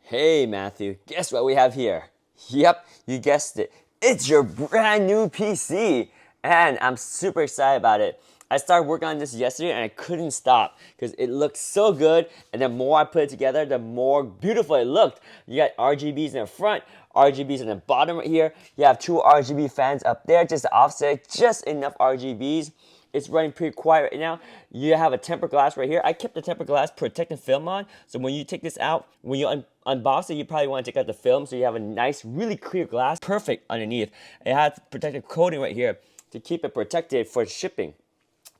Hey Matthew, guess what we have here? Yep, you guessed it. It's your brand new PC, and I'm super excited about it. I started working on this yesterday and I couldn't stop because it looked so good, and the more I put it together, the more beautiful it looked. You got RGBs in the front, RGBs in the bottom right here. You have two RGB fans up there just to offset just enough RGBs. It's running pretty quiet right now. You have a tempered glass right here. I kept the tempered glass protective film on, so when you take this out, when you unbox it, you probably want to take out the film so you have a nice, really clear glass. Perfect underneath. It has protective coating right here to keep it protected for shipping.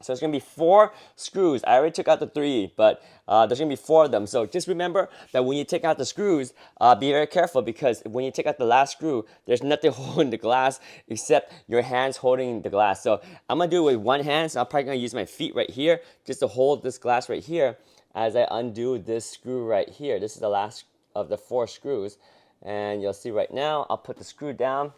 So it's going to be 4 screws. I already took out the 3, but there's going to be 4 of them. So just remember that when you take out the screws, be very careful, because when you take out the last screw, there's nothing holding the glass except your hands holding the glass. So I'm going to do it with one hand, so I'm probably going to use my feet right here just to hold this glass right here as I undo this screw right here. This is the last of the 4 screws. And you'll see right now, I'll put the screw down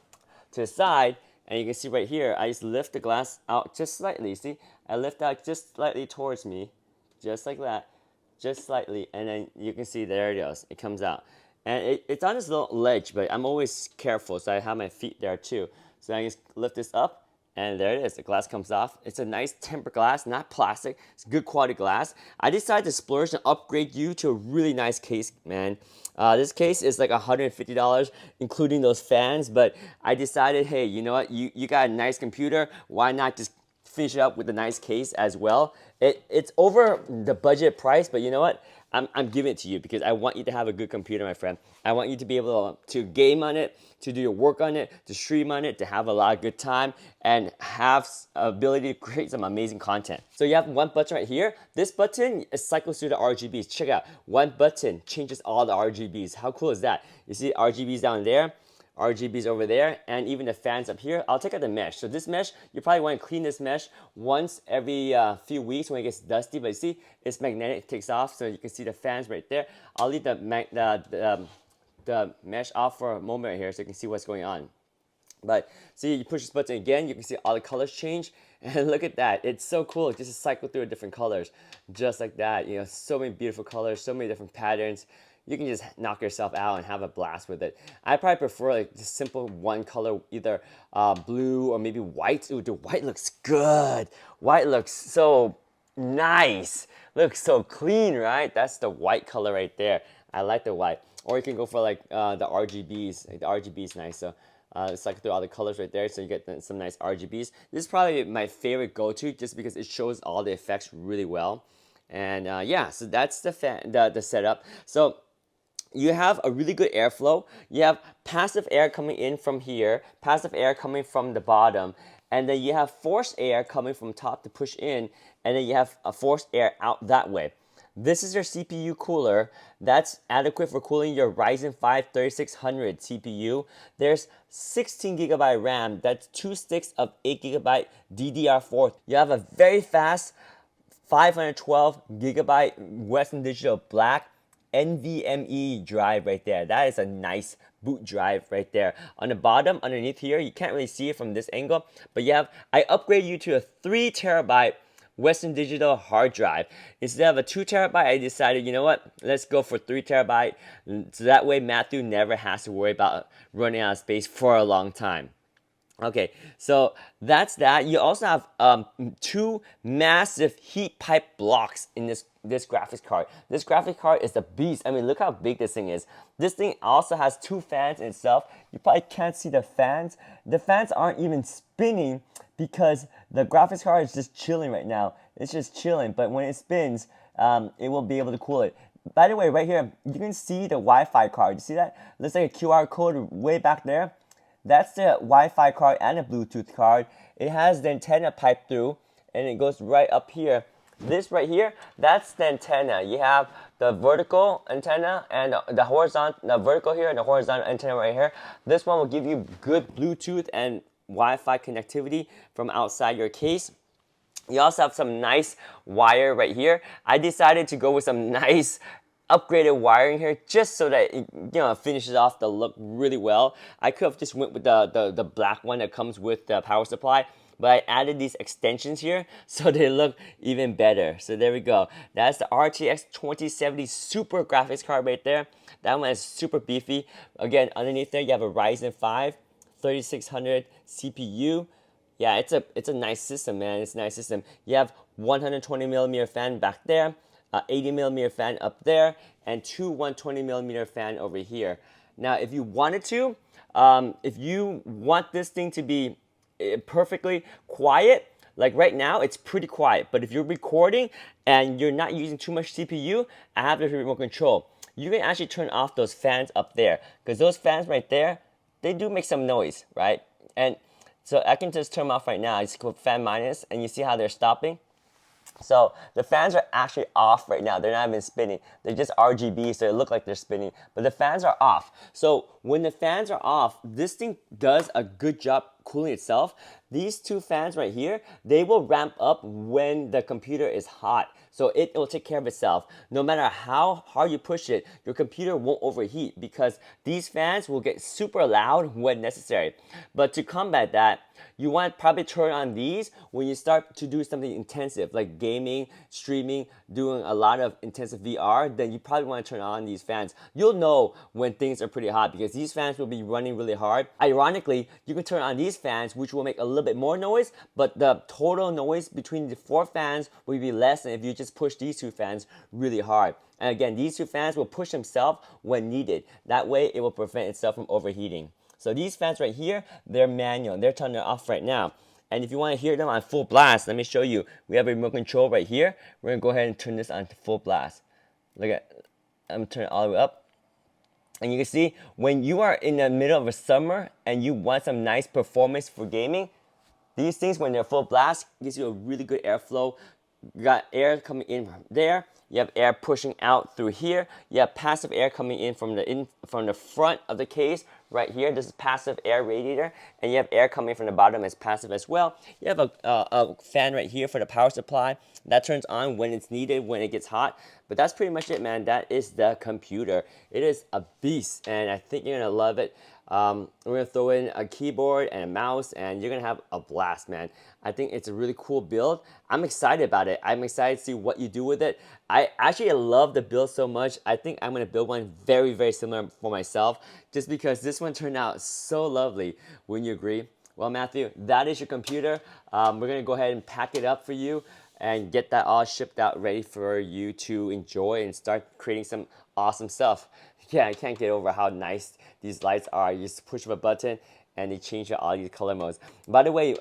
to the side. And you can see right here, I just lift the glass out just slightly. See, I lift out just slightly towards me, just like that, just slightly. And then you can see there it goes. It comes out. And it's on this little ledge, but I'm always careful. So I have my feet there too. So I just lift this up. And there it is, the glass comes off. It's a nice tempered glass, not plastic. It's good quality glass. I decided to splurge and upgrade you to a really nice case, man. This case is like $150, including those fans. But I decided, hey, you know what? You got a nice computer. Why not just finish it up with a nice case as well? It's over the budget price, but you know what? I'm giving it to you because I want you to have a good computer, my friend. I want you to be able to game on it, to do your work on it, to stream on it, to have a lot of good time, and have ability to create some amazing content. So you have one button right here. This button cycles through the RGBs. Check it out. One button changes all the RGBs. How cool is that? You see RGBs down there, RGBs over there, and even the fans up here. I'll take out the mesh. So this mesh, you probably want to clean this mesh once every few weeks when it gets dusty. But you see, it's magnetic, it takes off, so you can see the fans right there. I'll leave the mesh off for a moment right here so you can see what's going on. But see, you push this button again, you can see all the colors change. And look at that, it's so cool just to cycle through different colors. Just like that, you know, so many beautiful colors, so many different patterns. You can just knock yourself out and have a blast with it. I probably prefer like just simple one color, either blue or maybe white. Ooh, the white looks good. White looks so nice. Looks so clean, right? That's the white color right there. I like the white. Or you can go for like the RGBs. Like the RGB is nice. So it's like through all the colors right there, so you get some nice RGBs. This is probably my favorite go-to just because it shows all the effects really well. And yeah, so that's the setup. So you have a really good airflow. You have passive air coming in from here, passive air coming from the bottom, and then you have forced air coming from top to push in, and then you have a forced air out that way. This is your CPU cooler. That's adequate for cooling your Ryzen 5 3600 CPU. There's 16 gigabyte RAM. That's 2 sticks of 8 gigabyte DDR4. You have a very fast 512 gigabyte Western Digital Black NVMe drive right there. That is a nice boot drive right there. On the bottom, underneath here, you can't really see it from this angle, but I upgraded you to a 3 terabyte Western Digital hard drive. Instead of a 2 terabyte, I decided, you know what, let's go for 3 terabyte. So that way Matthew never has to worry about running out of space for a long time. Okay, so that's that. You also have 2 massive heat pipe blocks in this graphics card. This graphics card is a beast. I mean, look how big this thing is. This thing also has 2 fans in itself. You probably can't see the fans. The fans aren't even spinning because the graphics card is just chilling right now. It's just chilling, but when it spins, it will be able to cool it. By the way, right here, you can see the Wi-Fi card. You see that? Looks like a QR code way back there. That's the Wi-Fi card and a Bluetooth card. It has the antenna pipe through, and it goes right up here. This right here, that's the antenna. You have the vertical antenna and the vertical here and the horizontal antenna right here. This one will give you good Bluetooth and Wi-Fi connectivity from outside your case. You also have some nice wire right here. I decided to go with some nice upgraded wiring here just so that it finishes off the look really well. I could have just went with the black one that comes with the power supply, but I added these extensions here so they look even better. So there we go. That's the RTX 2070 Super graphics card right there. That one is super beefy. Again, underneath there you have a Ryzen 5 3600 CPU. Yeah, it's a nice system, man. It's a nice system. You have 120 millimeter fan back there, 80 millimeter fan up there, and two 120 millimeter fan over here. Now, if you wanted to, if you want this thing to be perfectly quiet, like right now, it's pretty quiet. But if you're recording and you're not using too much CPU, I have the remote control. You can actually turn off those fans up there, because those fans right there, they do make some noise, right? And so I can just turn them off right now. I just go fan minus, and you see how they're stopping. So the fans are actually off right now. They're not even spinning. They're just RGB, so they look like they're spinning, but the fans are off. So when the fans are off, this thing does a good job cooling itself. These two fans right here, they will ramp up when the computer is hot. So it will take care of itself. No matter how hard you push it, your computer won't overheat, because these fans will get super loud when necessary. But to combat that, you want to probably turn on these when you start to do something intensive, like gaming, streaming, doing a lot of intensive VR. Then you probably want to turn on these fans. You'll know when things are pretty hot, because these fans will be running really hard. Ironically, you can turn on these fans, which will make a little bit more noise, but the total noise between the four fans will be less than if you just push these two fans really hard. And again, these two fans will push themselves when needed. That way, it will prevent itself from overheating. So these fans right here, they're manual. They're turning off right now. And if you want to hear them on full blast, let me show you. We have a remote control right here. We're going to go ahead and turn this on to full blast. Look at, I'm going to turn it all the way up. And you can see, when you are in the middle of a summer and you want some nice performance for gaming, these things, when they're full blast, gives you a really good airflow. You got air coming in from there. You have air pushing out through here. You have passive air coming in from the front of the case right here. This is passive air radiator, and you have air coming from the bottom as passive as well. You have a fan right here for the power supply that turns on when it's needed, when it gets hot. But that's pretty much it, man. That is the computer. It is a beast, and I think you're gonna love it. We're gonna throw in a keyboard and a mouse, and you're gonna have a blast, man. I think it's a really cool build. I'm excited about it. I'm excited to see what you do with it. I actually love the build so much. I think I'm gonna build one very, very similar for myself, just because this one turned out so lovely. Wouldn't you agree? Well, Matthew, that is your computer. We're gonna go ahead and pack it up for you and get that all shipped out, ready for you to enjoy and start creating some awesome stuff. Yeah, I can't get over how nice these lights are. You just push of a button and they change all these color modes. By the way,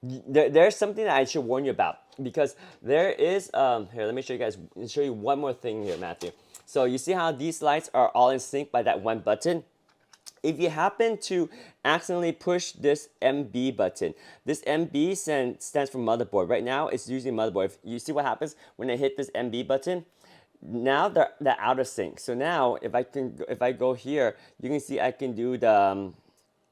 there's something that I should warn you about, because there is, here, let me show you guys, show you one more thing here, Matthew. So you see how these lights are all in sync by that one button? If you happen to accidentally push this MB button, this MB stands for motherboard. Right now, it's using motherboard. If you see what happens when I hit this MB button, now they're out of sync. So now, if I go here, you can see I can do the,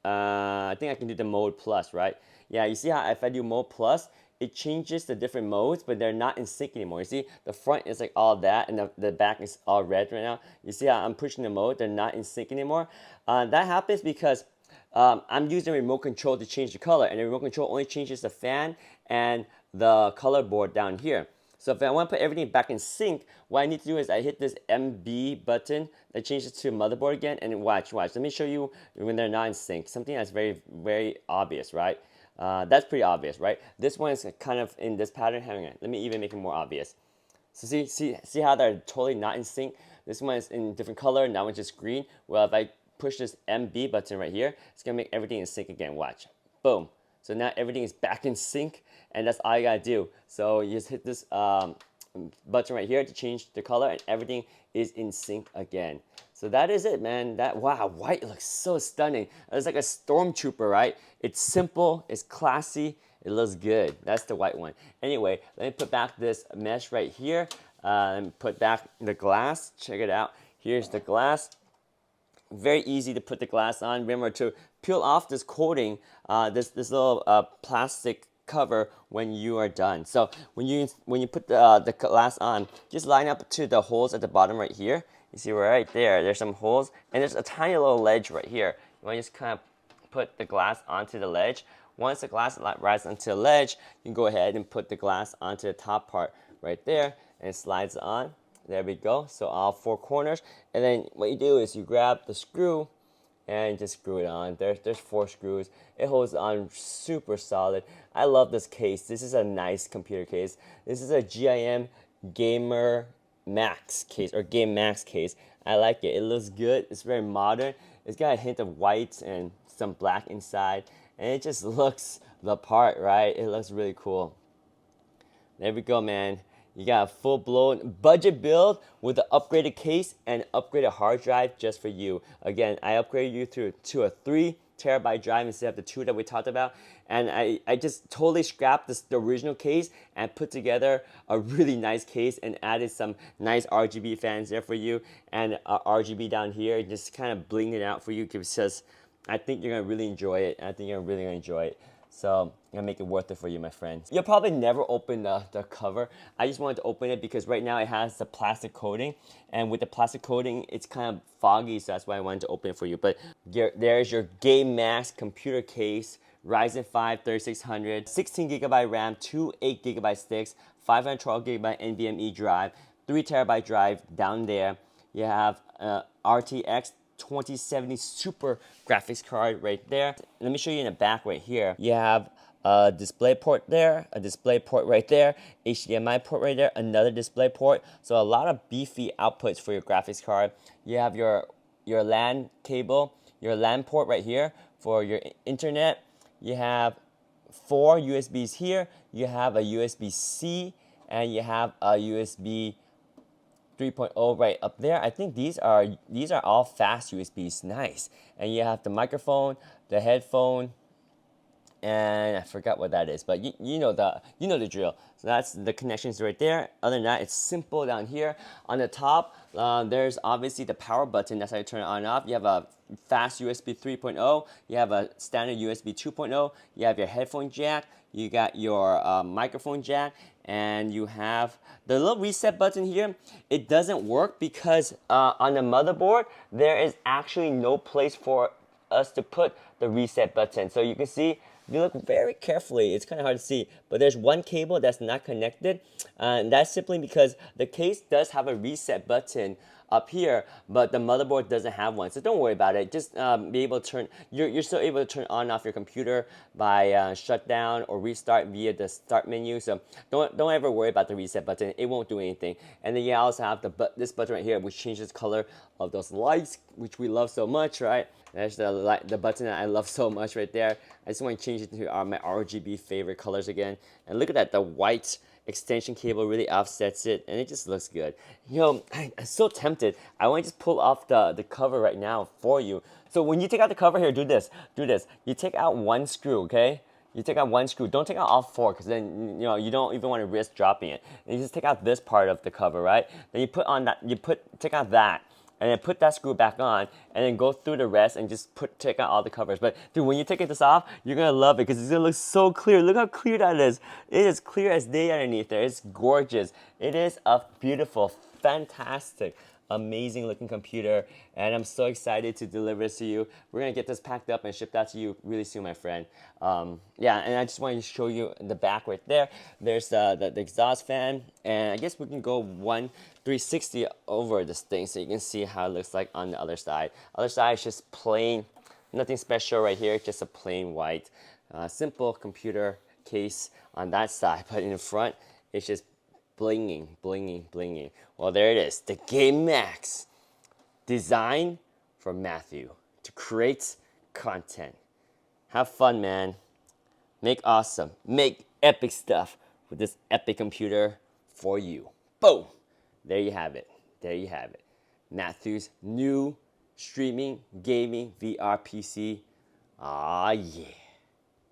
I think I can do the mode plus, right? Yeah, you see how if I do mode plus, it changes the different modes, but they're not in sync anymore. You see, the front is like all that, and the back is all red right now. You see how I'm pushing the mode, they're not in sync anymore. That happens because I'm using a remote control to change the color, and the remote control only changes the fan and the color board down here. So if I want to put everything back in sync, what I need to do is I hit this MB button that changes to motherboard again, and watch. Let me show you when they're not in sync. Something that's very, very obvious, right? That's pretty obvious, right? This one is kind of in this pattern. Hang on, let me even make it more obvious. So see how they're totally not in sync? This one is in different color, and that one's just green. Well, if I push this MB button right here, it's gonna make everything in sync again. Watch, boom. So now everything is back in sync, and that's all you gotta do. So you just hit this button right here to change the color, and everything is in sync again. So that is it, man. Wow, white looks so stunning. It's like a stormtrooper, right? It's simple, it's classy, it looks good. That's the white one. Anyway, let me put back this mesh right here, and put back the glass. Check it out. Here's the glass. Very easy to put the glass on. Remember to peel off this coating, this little plastic cover when you are done. So when you put the glass on, just line up to the holes at the bottom right here. You see right there, there's some holes, and there's a tiny little ledge right here. You want to just kind of put the glass onto the ledge. Once the glass rises onto the ledge, you can go ahead and put the glass onto the top part right there, and it slides on. There we go. So all 4 corners, and then what you do is you grab the screw and just screw it on. There's 4 screws. It holds on super solid. I love this case. This is a nice computer case. This is a GIM Gamer Max case, or Game Max case. I like it. It looks good. It's very modern. It's got a hint of white and some black inside, and it just looks the part, right? It looks really cool. There we go, man. You got a full-blown budget build with an upgraded case and upgraded hard drive just for you. Again, I upgraded you to a 3 terabyte drive instead of the 2 that we talked about. And I just totally scrapped the original case and put together a really nice case and added some nice RGB fans there for you, and RGB down here, just kind of blinged it out for you, because I think you're gonna really enjoy it. I think you're really gonna enjoy it. So I'm gonna make it worth it for you, my friends. You'll probably never open the cover. I just wanted to open it because right now it has the plastic coating, and with the plastic coating, it's kind of foggy, so that's why I wanted to open it for you. But there's your Game Max computer case, Ryzen 5 3600, 16 gigabyte RAM, 2 8 gigabyte sticks, 512 gigabyte NVMe drive, 3 terabyte drive down there. You have RTX 2070 Super graphics card right there. Let me show you in the back right here. You have a display port there, a display port right there, HDMI port right there, another display port. So a lot of beefy outputs for your graphics card. You have your LAN cable, your LAN port right here for your internet. You have 4 USBs here. You have a USB-C, and you have a USB 3.0 right up there. I think these are all fast USBs. Nice. And you have the microphone, the headphone, and I forgot what that is, but you know the drill. So that's the connections right there. Other than that, it's simple down here. On the top, there's obviously the power button. That's how you turn it on and off. You have a fast USB 3.0. You have a standard USB 2.0. You have your headphone jack. You got your microphone jack, and you have the little reset button here. It doesn't work because on the motherboard, there is actually no place for us to put the reset button. So you can see, if you look very carefully, it's kind of hard to see, but there's one cable that's not connected, and that's simply because the case does have a reset button up here, but the motherboard doesn't have one. So don't worry about it. Just be able to turn, you're still able to turn on and off your computer by shut down or restart via the start menu. So don't ever worry about the reset button. It won't do anything. And then you also have this button right here, which changes the color of those lights, which we love so much, right? There's the button that I love so much right there. I just want to change it to my RGB favorite colors again. And look at that, the white extension cable really offsets it, and it just looks good. You know, I'm so tempted. I want to just pull off the cover right now for you. So when you take out the cover here, do this. You take out one screw, okay? You take out one screw. Don't take out all 4, because then you don't even want to risk dropping it. And you just take out this part of the cover, right? Then you put on that. Take out that, and then put that screw back on, and then go through the rest and just take out all the covers. But dude, when you take this off, you're gonna love it because it's gonna look so clear. Look how clear that is. It is clear as day underneath there. It's gorgeous. It is a beautiful, fantastic, amazing looking computer, and I'm so excited to deliver this to you. We're gonna get this packed up and shipped out to you really soon, my friend. Yeah, and I just wanted to show you in the back right there. There's the exhaust fan, and I guess we can go 360 over this thing so you can see how it looks like on the other side. Other side is just plain, nothing special right here, just a plain white, simple computer case on that side, but in the front, it's just blinging, blinging, blinging. Well, there it is, the Game Max, designed for Matthew to create content. Have fun, man. Make awesome, make epic stuff with this epic computer for you. Boom. There you have it. There you have it. Matthew's new streaming gaming VR PC. Ah, yeah.